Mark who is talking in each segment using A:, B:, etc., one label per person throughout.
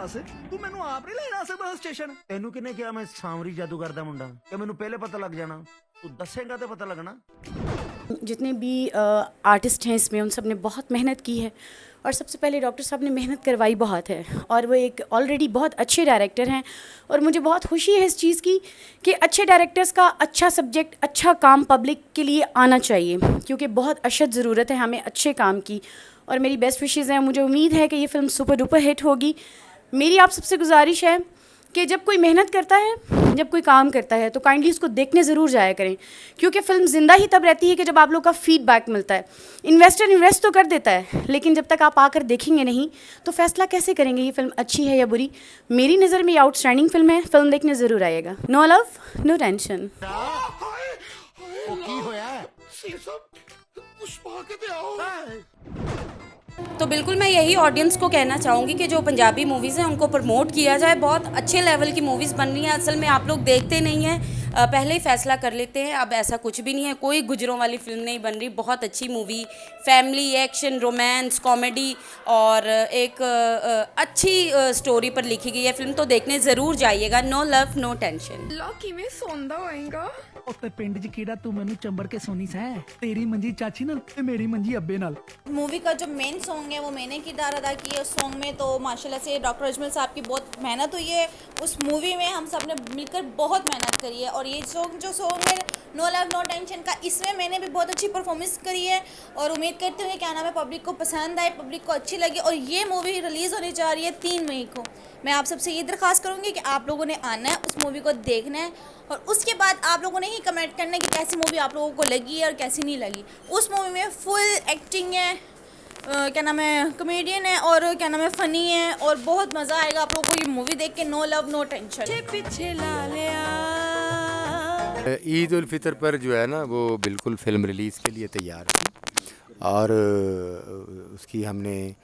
A: दस तू मैनू आप नहीं लेना सकदा स्टेशन।
B: तेनू किने कहा मैं सांवरी जादूगर दा मुंडा? कि मैनू पहले पता लग जाना? तू दसेगा तो पता लगना।
C: जितने भी आर्टिस्ट हैं इसमें उन सब ने बहुत मेहनत की है और सबसे पहले डॉक्टर साहब ने मेहनत करवाई बहुत है और वो एक ऑलरेडी बहुत अच्छे डायरेक्टर हैं और मुझे बहुत खुशी है इस चीज़ की कि अच्छे डायरेक्टर्स का अच्छा सब्जेक्ट अच्छा काम पब्लिक के लिए आना चाहिए क्योंकि बहुत अशद ज़रूरत है हमें अच्छे काम की। और मेरी बेस्ट विशेज़ हैं, मुझे उम्मीद है कि ये फ़िल्म सुपर डुपर हिट होगी। मेरी आप सबसे गुजारिश है कि जब कोई मेहनत करता है, जब कोई काम करता है तो काइंडली उसको देखने ज़रूर जाया करें क्योंकि फ़िल्म ज़िंदा ही तब रहती है कि जब आप लोग का फीडबैक मिलता है। इन्वेस्टर इन्वेस्ट तो कर देता है लेकिन जब तक आप आकर देखेंगे नहीं तो फैसला कैसे करेंगे ये फ़िल्म अच्छी है या बुरी। मेरी नज़र में ये आउटस्टैंडिंग फ़िल्म है, फ़िल्म देखने ज़रूर आइएगा। No love no tension.
B: की होया है?
A: पुष्पा के आओ।
D: तो बिल्कुल मैं यही ऑडियंस को कहना चाहूँगी कि जो पंजाबी मूवीज़ हैं उनको प्रमोट किया जाए। बहुत अच्छे लेवल की मूवीज़ बन रही हैं। असल में आप लोग देखते नहीं हैं, पहले ही फैसला कर लेते हैं। अब ऐसा कुछ भी नहीं है, कोई गुजरों वाली फिल्म नहीं बन रही। बहुत अच्छी movie, family, action, romance, comedy और एक अच्छी स्टोरी पर लिखी गई है फिल्म, तो देखने ज़रूर जाइएगा। No love no tension.
E: लॉकी में सोंदा होएगा।
A: उत्ते पिंड च कीड़ा तू मैनू चंबर के सोनी सै तेरी मंजी चाची नाल ते मेरी मंजी अब्बे नाल।
F: मूवी का जो मेन सॉन्ग है वो मैंने किरदार अदा किया है उस सॉन्ग में। तो माशाल्लाह से डॉक्टर अजमल साहब की बहुत मेहनत हुई है उस मूवी में, हम सब ने मिलकर बहुत मेहनत करी है। और ये सॉन्ग है नो लव नो टेंशन का, इसमें मैंने भी बहुत अच्छी परफॉर्मेंस करी है और उम्मीद करते हुए क्या नाम है पब्लिक को पसंद आए, पब्लिक को अच्छी लगी। और ये मूवी रिलीज़ होने जा रही है 3 मई को। मैं आप सबसे ये दरख्वास्त करूँगी कि आप लोगों ने आना है, उस मूवी को देखना है और उसके बाद आप लोगों ने ही कमेंट करना है कि कैसी मूवी आप लोगों को लगी है और कैसी नहीं लगी। उस मूवी में फुल एक्टिंग है, क्या नाम है कॉमेडियन है और क्या नाम है फ़नी है और बहुत मज़ा आएगा आप लोगों को ये मूवी देख के। No love no tension.
E: पीछे ला लिया।
G: ईद उल फितर पर जो है ना वो बिल्कुल फ़िल्म रिलीज़ के लिए तैयार थी और उसकी हमने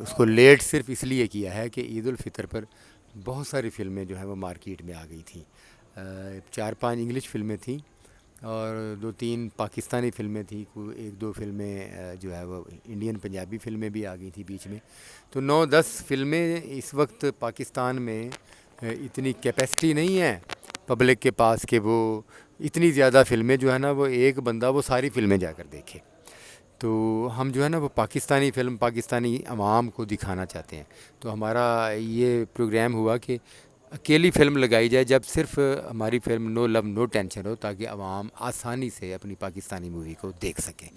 G: उसको लेट सिर्फ इसलिए किया है कि ईद उल फितर पर बहुत सारी फ़िल्में जो है वो मार्केट में आ गई थी। 4-5 इंग्लिश फ़िल्में थी और 2-3 पाकिस्तानी फ़िल्में थी, 1-2 फ़िल्में जो है वो इंडियन पंजाबी फ़िल्में भी आ गई थी बीच में। तो 9-10 फ़िल्में इस वक्त पाकिस्तान में इतनी कैपेसिटी नहीं है पब्लिक के पास कि वो इतनी ज़्यादा फ़िल्में जो है ना वो एक बंदा वो सारी फ़िल्में जाकर देखे। तो हम जो है ना वो पाकिस्तानी फ़िल्म पाकिस्तानी अवाम को दिखाना चाहते हैं। तो हमारा ये प्रोग्राम हुआ कि अकेली फ़िल्म लगाई जाए जब सिर्फ हमारी film no love no tension हो, ताकि अवाम आसानी से अपनी पाकिस्तानी मूवी को देख सकें।